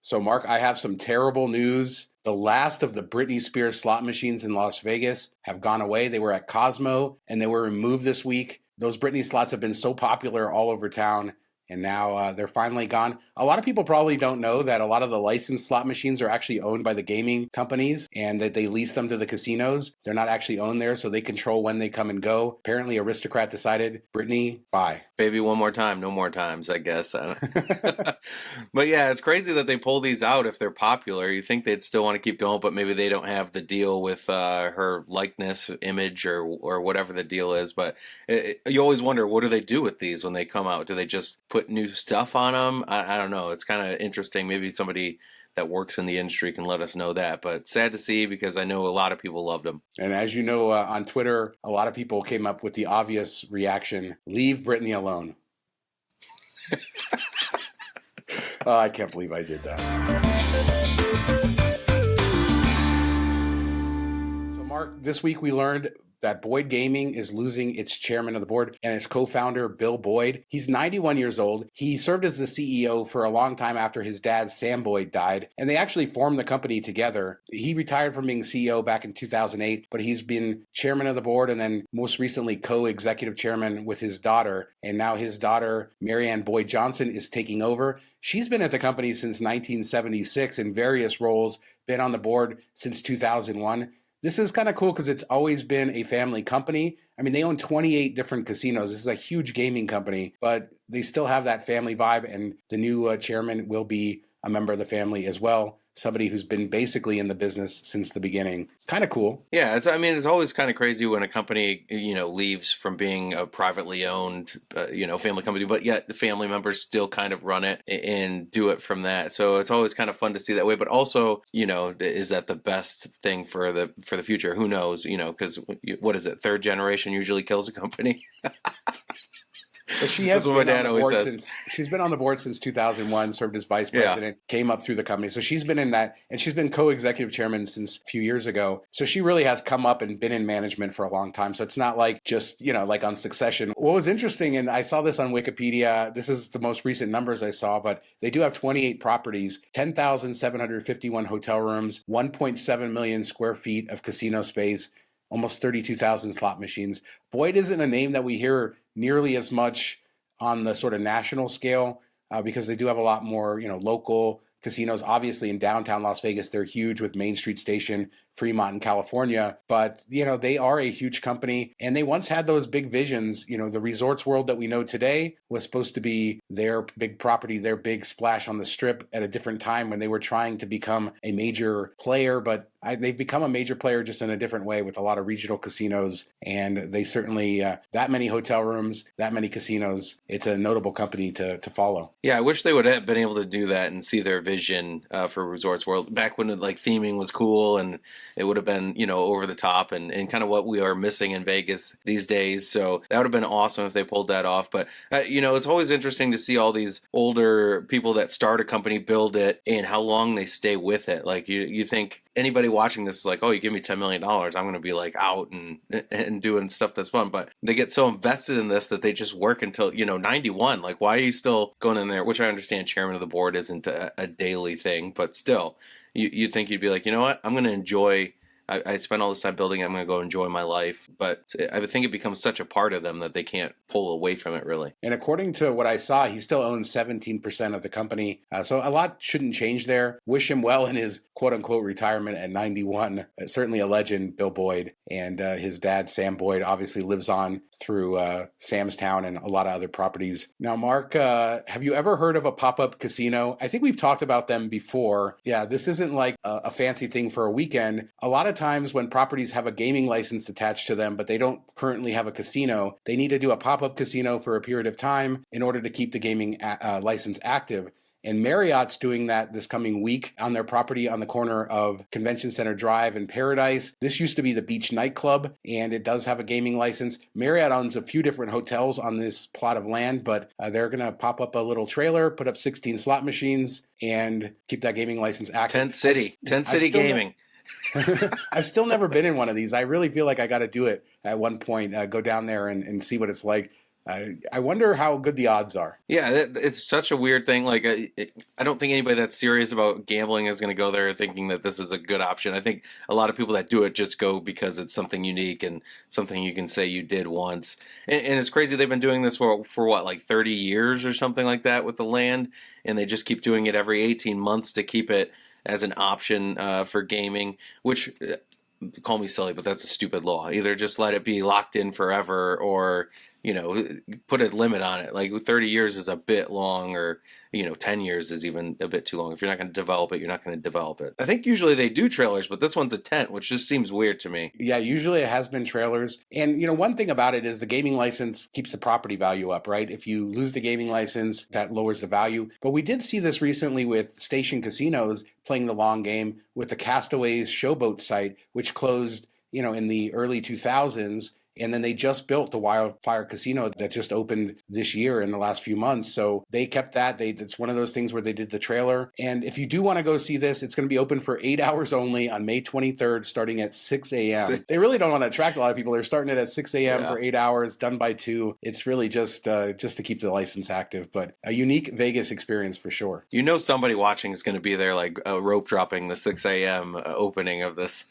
So, Mark, I have some terrible news. The last of the Britney Spears slot machines in Las Vegas have gone away. They were at Cosmo and they were removed this week. Those Britney slots have been so popular all over town, and now they're finally gone. A lot of people probably don't know that a lot of the licensed slot machines are actually owned by the gaming companies and that they lease them to the casinos. They're not actually owned there, so they control when they come and go. Apparently, Aristocrat decided, Britney, bye. Maybe one more time, no more times, I guess. But yeah, it's crazy that they pull these out if they're popular. You think they'd still want to keep going, but maybe they don't have the deal with her likeness, image, or whatever the deal is. But you always wonder, what do they do with these when they come out? Do they just put new stuff on them? I don't know. It's kind of interesting. Maybe somebody that works in the industry can let us know that. But sad to see, because I know a lot of people loved them. And as you know, on Twitter, a lot of people came up with the obvious reaction, leave Britney alone. Oh, I can't believe I did that. So, Mark, this week we learned that Boyd Gaming is losing its chairman of the board and its co-founder, Bill Boyd. He's 91 years old. He served as the CEO for a long time after his dad, Sam Boyd, died, and they actually formed the company together. He retired from being CEO back in 2008, but he's been chairman of the board and then most recently co-executive chairman with his daughter, and now his daughter, Marianne Boyd Johnson, is taking over. She's been at the company since 1976 in various roles, been on the board since 2001. This is kind of cool because it's always been a family company. I mean, they own 28 different casinos. This is a huge gaming company, but they still have that family vibe, and the new chairman will be a member of the family as well. Somebody who's been basically in the business since the beginning. Kind of cool. Yeah, it's always kind of crazy when a company, leaves from being a privately owned, family company, but yet the family members still kind of run it and do it from that. So it's always kind of fun to see that way. But also, is that the best thing for the future? Who knows? Because what is it? Third generation usually kills a company. But she has been on the board since she's been on the board since 2001, served as vice president, came up through the company. So she's been in that, and she's been co-executive chairman since a few years ago. So she really has come up and been in management for a long time. So it's not like just, like on Succession. What was interesting, and I saw this on Wikipedia, this is the most recent numbers I saw, but they do have 28 properties, 10,751 hotel rooms, 1.7 million square feet of casino space, almost 32,000 slot machines. Boyd isn't a name that we hear nearly as much on the sort of national scale because they do have a lot more, local casinos. Obviously, in downtown Las Vegas, they're huge with Main Street Station, Fremont in California. But, they are a huge company, and they once had those big visions. The Resorts World that we know today was supposed to be their big property, their big splash on the Strip at a different time when they were trying to become a major player. But they've become a major player just in a different way with a lot of regional casinos. And they certainly, that many hotel rooms, that many casinos, it's a notable company to follow. Yeah, I wish they would have been able to do that and see their vision for Resorts World back when theming was cool and it would have been, over the top and kind of what we are missing in Vegas these days. So that would have been awesome if they pulled that off. But, it's always interesting to see all these older people that start a company, build it, and how long they stay with it. Like you think anybody watching this is like, oh, you give me $10 million, I'm going to be like out and doing stuff that's fun. But they get so invested in this that they just work until, 91. Like, why are you still going in there? Which I understand chairman of the board isn't a daily thing, but still, you'd think you'd be like, you know what, I'm going to enjoy. I spent all this time building it. I'm going to go enjoy my life. But I would think it becomes such a part of them that they can't pull away from it, really. And according to what I saw, he still owns 17% of the company. So a lot shouldn't change there. Wish him well in his quote-unquote retirement at 91. Certainly a legend, Bill Boyd. And his dad, Sam Boyd, obviously lives on through Sam's Town and a lot of other properties. Now, Mark, have you ever heard of a pop-up casino? I think we've talked about them before. Yeah, this isn't like a fancy thing for a weekend. A lot of times when properties have a gaming license attached to them, but they don't currently have a casino, they need to do a pop-up casino for a period of time in order to keep the gaming license active. And Marriott's doing that this coming week on their property on the corner of Convention Center Drive and Paradise. This used to be the Beach Nightclub, and it does have a gaming license. Marriott owns a few different hotels on this plot of land, but they're going to pop up a little trailer, put up 16 slot machines, and keep that gaming license active. Tent City Gaming. I've still never been in one of these. I really feel like I got to do it at one point, go down there and see what it's like. I wonder how good the odds are. Yeah, it's such a weird thing. Like, I don't think anybody that's serious about gambling is going to go there thinking that this is a good option. I think a lot of people that do it just go because it's something unique and something you can say you did once. And it's crazy. They've been doing this for what, like 30 years or something like that with the land, and they just keep doing it every 18 months to keep it as an option for gaming, which, call me silly, but that's a stupid law. Either just let it be locked in forever, or put a limit on it. Like 30 years is a bit long, or 10 years is even a bit too long. If you're not going to develop it, you're not going to develop it. I think usually they do trailers, but this one's a tent, which just seems weird to me. Yeah, usually it has been trailers. And one thing about it is the gaming license keeps the property value up, right? If you lose the gaming license, that lowers the value. But we did see this recently with Station Casinos playing the long game with the Castaways Showboat site, which closed, in the early 2000s. And then they just built the Wildfire Casino that just opened this year in the last few months. So they kept that. It's one of those things where they did the trailer. And if you do want to go see this, it's going to be open for 8 hours only on May 23rd, starting at 6 a.m. They really don't want to attract a lot of people. They're starting it at 6 a.m. for 8 hours, done by 2. It's really just to keep the license active, but a unique Vegas experience for sure. Somebody watching is going to be there, like rope dropping the 6 a.m. opening of this.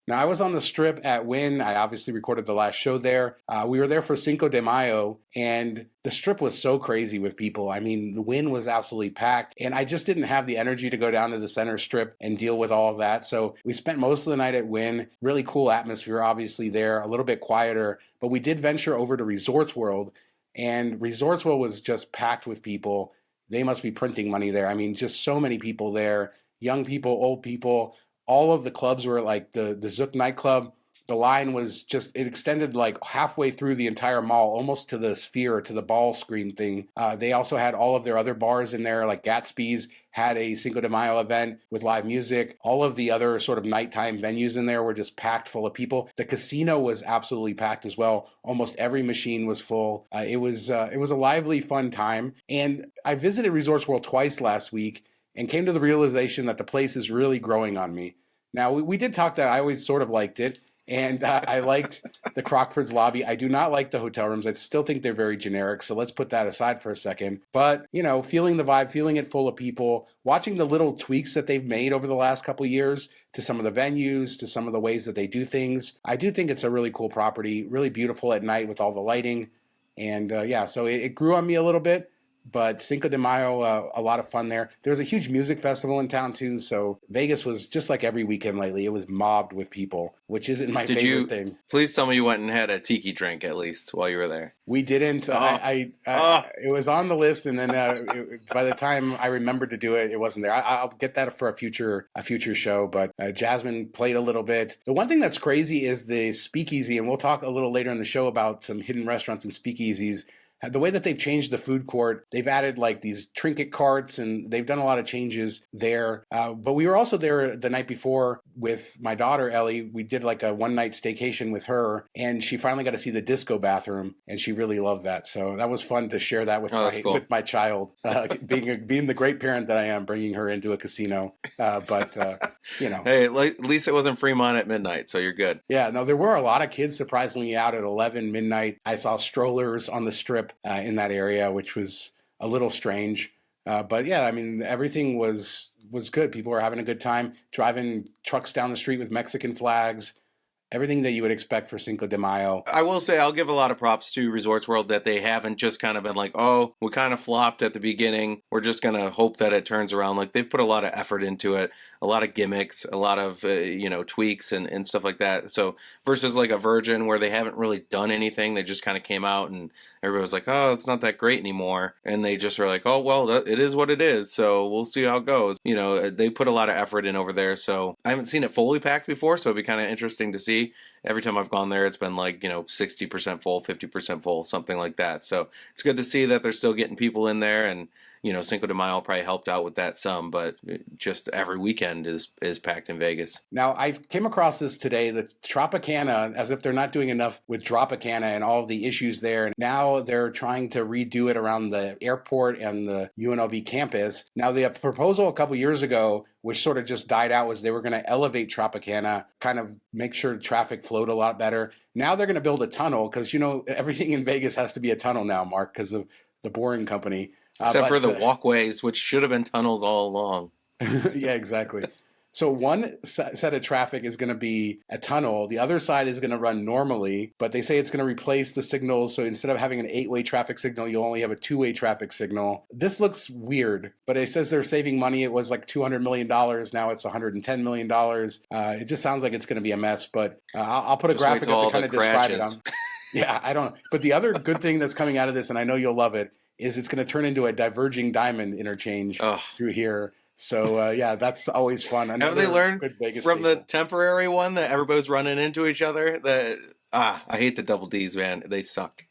Now, I was on the Strip at Wynn. I obviously recorded the last show there. We were there for Cinco de Mayo, and the Strip was so crazy with people. I mean, the Wynn was absolutely packed, and I just didn't have the energy to go down to the center Strip and deal with all of that. So we spent most of the night at Wynn. Really cool atmosphere, obviously, there, a little bit quieter. But we did venture over to Resorts World, and Resorts World was just packed with people. They must be printing money there. I mean, just so many people there, young people, old people. All of the clubs were like the Zook nightclub. The line was just, it extended like halfway through the entire mall, almost to the Sphere, to the ball screen thing. They also had all of their other bars in there, like Gatsby's had a Cinco de Mayo event with live music. All of the other sort of nighttime venues in there were just packed full of people. The casino was absolutely packed as well. Almost every machine was full. It was a lively, fun time. And I visited Resorts World twice last week and came to the realization that the place is really growing on me. Now, we did talk that I always sort of liked it, and I liked the Crockford's lobby. I do not like the hotel rooms. I still think they're very generic, so let's put that aside for a second. But, feeling the vibe, feeling it full of people, watching the little tweaks that they've made over the last couple of years to some of the venues, to some of the ways that they do things. I do think it's a really cool property, really beautiful at night with all the lighting. And, so it grew on me a little bit. But Cinco de Mayo, a lot of fun there. There was a huge music festival in town, too. So Vegas was just like every weekend lately. It was mobbed with people, which isn't my favorite thing. Please tell me you went and had a tiki drink at least while you were there. We didn't. It was on the list. And then by the time I remembered to do it, it wasn't there. I'll get that for a future show. But Jasmine played a little bit. The one thing that's crazy is the speakeasy. And we'll talk a little later in the show about some hidden restaurants and speakeasies. The way that they've changed the food court, they've added like these trinket carts and they've done a lot of changes there. But we were also there the night before with my daughter, Ellie. We did like a one-night staycation with her, and she finally got to see the disco bathroom, and she really loved that. So that was fun to share that with with my child, being the great parent that I am, bringing her into a casino. Hey, at least it wasn't Fremont at midnight, so you're good. Yeah, no, there were a lot of kids surprisingly out at 11 midnight. I saw strollers on the Strip in that area, which was a little strange. But yeah, I mean, everything was good. People were having a good time, driving trucks down the street with Mexican flags. Everything that you would expect for Cinco de Mayo. I will say I'll give a lot of props to Resorts World that they haven't just kind of been like, oh, we kind of flopped at the beginning. We're just going to hope that it turns around. Like, they've put a lot of effort into it, a lot of gimmicks, a lot of, tweaks and stuff like that. So versus like a Virgin where they haven't really done anything. They just kind of came out and everybody was like, oh, it's not that great anymore. And they just were like, oh, well, it is what it is. So we'll see how it goes. They put a lot of effort in over there. So I haven't seen it fully packed before. So it'd be kind of interesting to see. Every time I've gone there, it's been like, 60% full, 50% full, something like that. So it's good to see that they're still getting people in there. And, Cinco de Mayo probably helped out with that some, but just every weekend is packed in Vegas. Now, I came across this today, the Tropicana, as if they're not doing enough with Tropicana and all of the issues there. And now they're trying to redo it around the airport and the UNLV campus. Now, the proposal a couple years ago, which sort of just died out, was they were going to elevate Tropicana, kind of make sure traffic float a lot better. Now they're going to build a tunnel because, everything in Vegas has to be a tunnel now, Mark, because of the Boring Company. Except for the walkways, which should have been tunnels all along. Yeah, exactly. So one set of traffic is going to be a tunnel. The other side is going to run normally, but they say it's going to replace the signals. So instead of having an 8-way traffic signal, you'll only have a 2-way traffic signal. This looks weird, but it says they're saving money. It was like $200 million. Now it's $110 million. It just sounds like it's going to be a mess, but I'll put a graphic up to kind of describe it. Yeah, I don't know. But the other good thing that's coming out of this, and I know you'll love it, is it's going to turn into a diverging diamond interchange through here. So, that's always fun. Have they learned from the temporary one that everybody's running into each other? I hate the double Ds, man. They suck.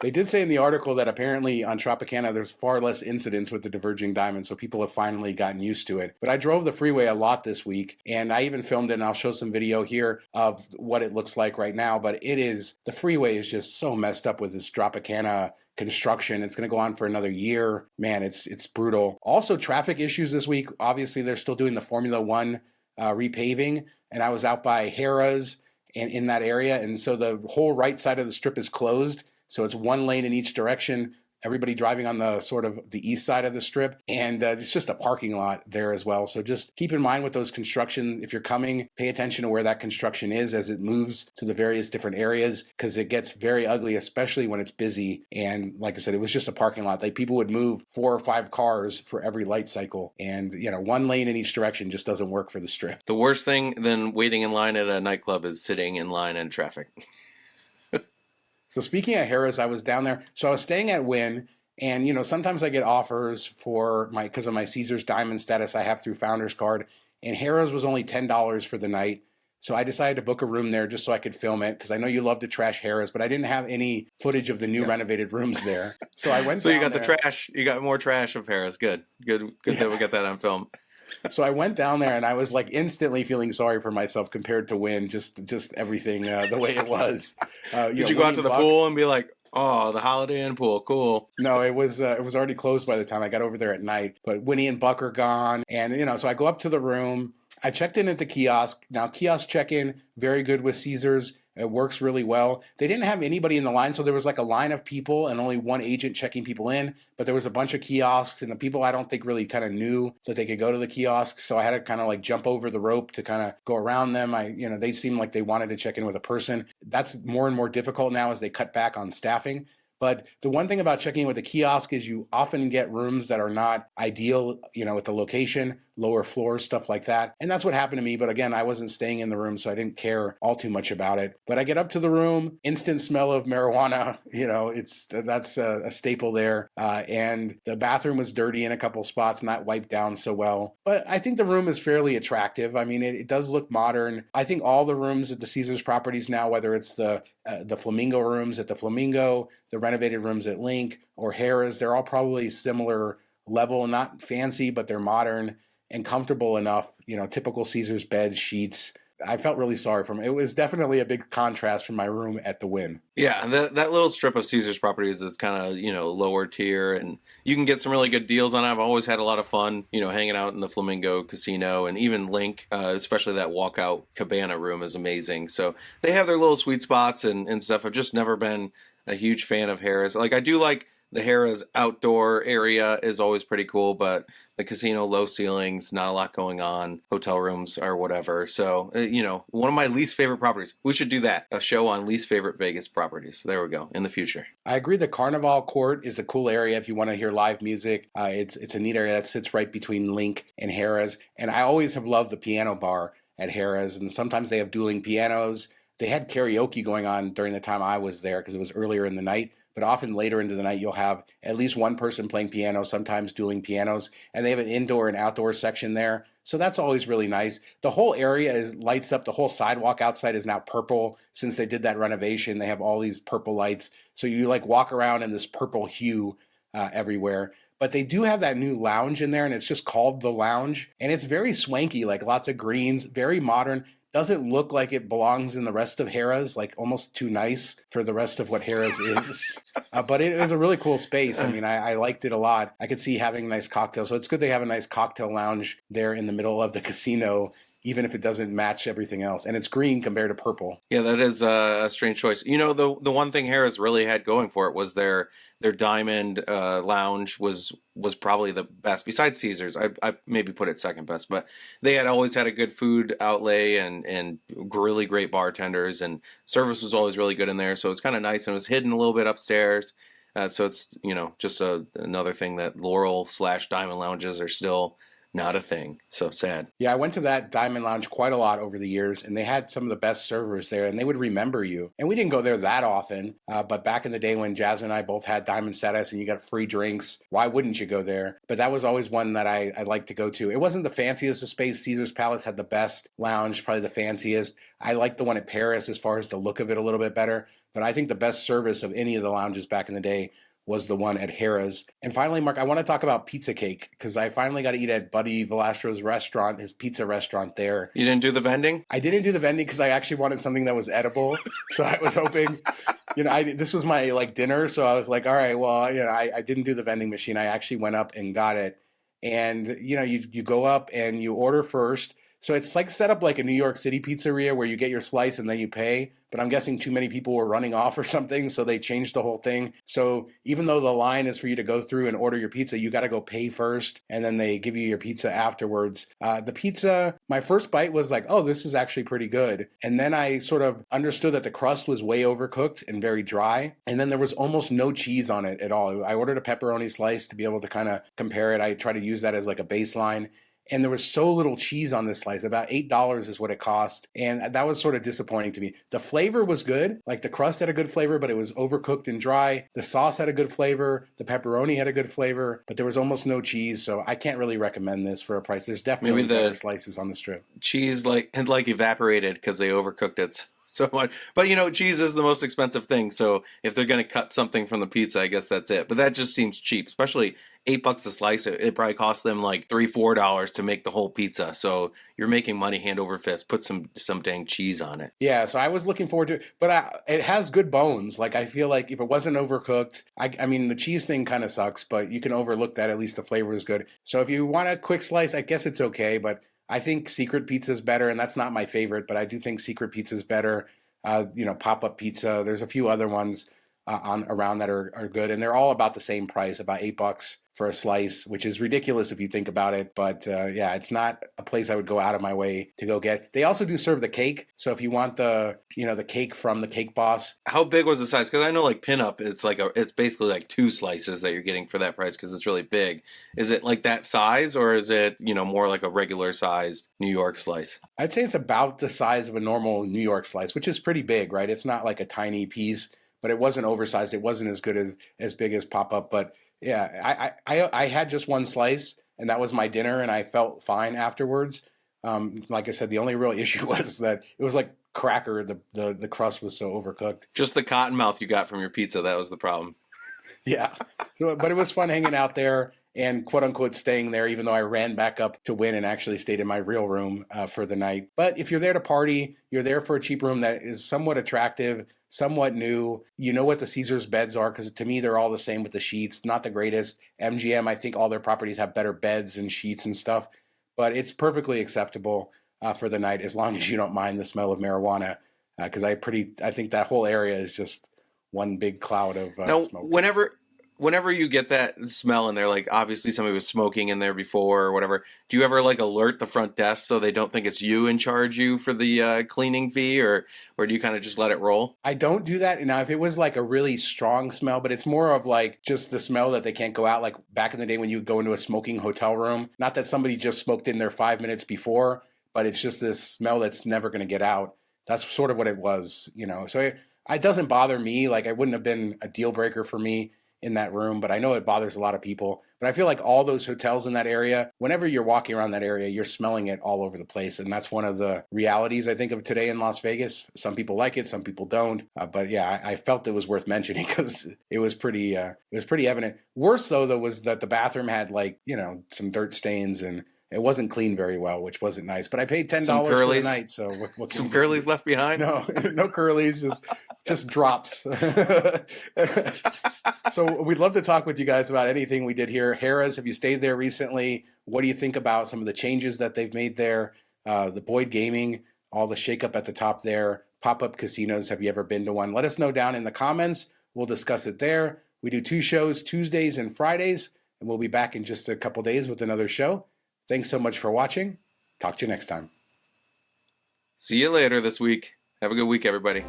They did say in the article that apparently on Tropicana, there's far less incidents with the diverging diamond, so people have finally gotten used to it. But I drove the freeway a lot this week, and I even filmed it, and I'll show some video here of what it looks like right now. But the freeway is just so messed up with this Tropicana construction. It's going to go on for another year. Man, it's brutal. Also, traffic issues this week. Obviously, they're still doing the Formula One repaving, and I was out by Harrah's and in that area, and so the whole right side of the strip is closed. So it's one lane in each direction. Everybody driving on the sort of the east side of the strip. And it's just a parking lot there as well. So just keep in mind with those construction, if you're coming, pay attention to where that construction is as it moves to the various different areas, because it gets very ugly, especially when it's busy. And like I said, it was just a parking lot. Like people would move 4 or 5 cars for every light cycle. And, one lane in each direction just doesn't work for the strip. The worst thing than waiting in line at a nightclub is sitting in line in traffic. So speaking of Harrah's, I was down there. So I was staying at Wynn, and sometimes I get offers because of my Caesars Diamond status I have through Founders Card, and Harrah's was only $10 for the night. So I decided to book a room there just so I could film it, because I know you love to trash Harrah's, but I didn't have any footage of the new renovated rooms there. So I went. So you got the trash. You got more trash of Harrah's. Good that we got that on film. So I went down there and I was like instantly feeling sorry for myself compared to Wynn, just everything the way it was. Did you go out to the pool and be like, oh, the Holiday Inn pool, cool? No, it was already closed by the time I got over there at night. But Winnie and Buck are gone. And, so I go up to the room. I checked in at the kiosk. Now, kiosk check-in, very good with Caesars. It works really well. They didn't have anybody in the line, so there was like a line of people and only one agent checking people in. But there was a bunch of kiosks, and the people I don't think really kind of knew that they could go to the kiosks. So I had to kind of like jump over the rope to kind of go around them. They seemed like they wanted to check in with a person. That's more and more difficult now as they cut back on staffing. But the one thing about checking in with the kiosk is you often get rooms that are not ideal, with the location, lower floors, stuff like that. And that's what happened to me. But again, I wasn't staying in the room, so I didn't care all too much about it. But I get up to the room, instant smell of marijuana, that's a staple there. And the bathroom was dirty in a couple spots, not wiped down so well. But I think the room is fairly attractive. I mean, it does look modern. I think all the rooms at the Caesars properties now, whether it's the Flamingo rooms at the Flamingo, the renovated rooms at Link, or Harrah's, they're all probably similar level, not fancy, but they're modern and comfortable enough, typical Caesars beds, sheets. I felt really sorry for him. It was definitely a big contrast from my room at the Wynn. Yeah, that little strip of Caesars properties is kind of, lower tier, and you can get some really good deals on it. I've always had a lot of fun, hanging out in the Flamingo Casino, and even Link, especially that walkout cabana room is amazing. So they have their little sweet spots and stuff. I've just never been a huge fan of Harrah's. Like, I do like the Harrah's outdoor area is always pretty cool, but the casino, low ceilings, not a lot going on, hotel rooms or whatever. So, one of my least favorite properties. We should do that, a show on least favorite Vegas properties. There we go, in the future. I agree. The Carnival Court is a cool area if you want to hear live music. It's a neat area that sits right between Link and Harrah's. And I always have loved the piano bar at Harrah's. And sometimes they have dueling pianos. They had karaoke going on during the time I was there because it was earlier in the night. But often later into the night, you'll have at least one person playing piano, sometimes dueling pianos. And they have an indoor and outdoor section there. So that's always really nice. The whole area lights up. The whole sidewalk outside is now purple. Since they did that renovation, they have all these purple lights. So you walk around in this purple hue everywhere. But they do have that new lounge in there, and it's just called The Lounge. And it's very swanky, lots of greens, very modern. Doesn't look like it belongs in the rest of Harrah's, almost too nice for the rest of what Harrah's is. But it is a really cool space. I mean, I liked it a lot. I could see having a nice cocktail. So it's good they have a nice cocktail lounge there in the middle of the casino, even if it doesn't match everything else. And it's green compared to purple. Yeah, that is a strange choice. You know, the one thing Harrah's really had going for it was their diamond lounge was probably the best besides Caesars. I maybe put it second best, but they had always had a good food outlay and really great bartenders, and service was always really good in there. So it's kind of nice, and it was hidden a little bit upstairs. So it's, you know, just another thing that Laurel/Diamond lounges are still not a thing. So sad. Yeah, I went to that Diamond Lounge quite a lot over the years, and they had some of the best servers there, and they would remember you. And we didn't go there that often, but back in the day when Jasmine and I both had Diamond status and you got free drinks, why wouldn't you go there? But that was always one that I liked to go to. It wasn't the fanciest of space. Caesar's Palace had the best lounge, probably the fanciest. I liked the one at Paris as far as the look of it a little bit better, but I think the best service of any of the lounges back in the day was the one at Harrah's. And finally, Mark, I want to talk about pizza cake, because I finally got to eat at Buddy Velastro's restaurant, his pizza restaurant there. You didn't do the vending? I didn't do the vending because I actually wanted something that was edible. So I was hoping, you know, this was my dinner. So I was like, all right, well, you know, I didn't do the vending machine. I actually went up and got it. And, you know, you go up and you order first. So it's like set up like a New York City pizzeria where you get your slice and then you pay. But I'm guessing too many people were running off or something, so they changed the whole thing. So even though the line is for you to go through and order your pizza, you got to go pay first, and then they give you your pizza afterwards. The pizza, my first bite was like, oh, this is actually pretty good. And then I sort of understood that the crust was way overcooked and very dry. And then there was almost no cheese on it at all. I ordered a pepperoni slice to be able to kind of compare it. I try to use that as like a baseline. And there was so little cheese on this slice. About $8 is what it cost. And that was sort of disappointing to me. The flavor was good. Like the crust had a good flavor, but it was overcooked and dry. The sauce had a good flavor. The pepperoni had a good flavor, but there was almost no cheese. So I can't really recommend this for a price. There's definitely better slices on the strip. Cheese like evaporated because they overcooked it so much. But, you know, cheese is the most expensive thing. So if they're going to cut something from the pizza, I guess that's it. But that just seems cheap, especially $8 a slice. It probably costs them like $3-4 to make the whole pizza. So you're making money hand over fist. Put some dang cheese on it. Yeah, so I was looking forward to it, but it has good bones. Like I feel like if it wasn't overcooked, I mean the cheese thing kind of sucks, but you can overlook that. At least the flavor is good. So if you want a quick slice, I guess it's okay. But I think Secret Pizza is better, and that's not my favorite. But I do think Secret Pizza is better. You know, Pop-Up Pizza. There's a few other ones around that are good, and they're all about the same price, about $8 for a slice, which is ridiculous if you think about it. But yeah, it's not a place I would go out of my way to go get. They also do serve the cake. So if you want the cake from the Cake Boss. How big was the size? Because I know like Pinup, it's basically like 2 slices that you're getting for that price because it's really big. Is it like that size, or is it, you know, more like a regular sized New York slice? I'd say it's about the size of a normal New York slice, which is pretty big, right? It's not like a tiny piece, but it wasn't oversized. It wasn't as good as big as Pop-Up, but yeah, I had just one slice, and that was my dinner, and I felt fine afterwards. Like I said, the only real issue was that it was like cracker. The crust was so overcooked. Just the cotton mouth you got from your pizza. That was the problem. Yeah, but it was fun hanging out there and quote unquote staying there, even though I ran back up to Wynn and actually stayed in my real room for the night. But if you're there to party, you're there for a cheap room that is somewhat attractive, somewhat new. You know what the Caesars beds are, because to me, they're all the same with the sheets. Not the greatest. MGM, I think all their properties have better beds and sheets and stuff, but it's perfectly acceptable for the night as long as you don't mind the smell of marijuana, because I think that whole area is just one big cloud of smoke. Whenever you get that smell in there, like obviously somebody was smoking in there before or whatever, do you ever like alert the front desk so they don't think it's you and charge you for the cleaning fee, or do you kind of just let it roll? I don't do that. Now, if it was like a really strong smell, but it's more of like just the smell that they can't go out, like back in the day when you go into a smoking hotel room, not that somebody just smoked in there 5 minutes before, but it's just this smell that's never going to get out. That's sort of what it was, you know. So it doesn't bother me. Like it wouldn't have been a deal breaker for me in that room, but I know it bothers a lot of people. But I feel like all those hotels in that area, whenever you're walking around that area, you're smelling it all over the place. And that's one of the realities, I think, of today in Las Vegas. Some people like it, some people don't. But yeah, I felt it was worth mentioning because it was pretty evident. Worse though was that the bathroom had like, you know, some dirt stains and it wasn't cleaned very well, which wasn't nice. But I paid $10 for the night, so what some curlies left behind? No, no curlies, just drops. So we'd love to talk with you guys about anything we did here. Harrah's, have you stayed there recently? What do you think about some of the changes that they've made there? the Boyd Gaming, all the Shakeup at the top there, pop-up casinos. Have you ever been to one? Let us know down in the comments. We'll discuss it there. We do 2 shows, Tuesdays and Fridays, and we'll be back in just a couple days with another show. Thanks so much for watching. Talk to you next time. See you later this week. Have a good week, everybody.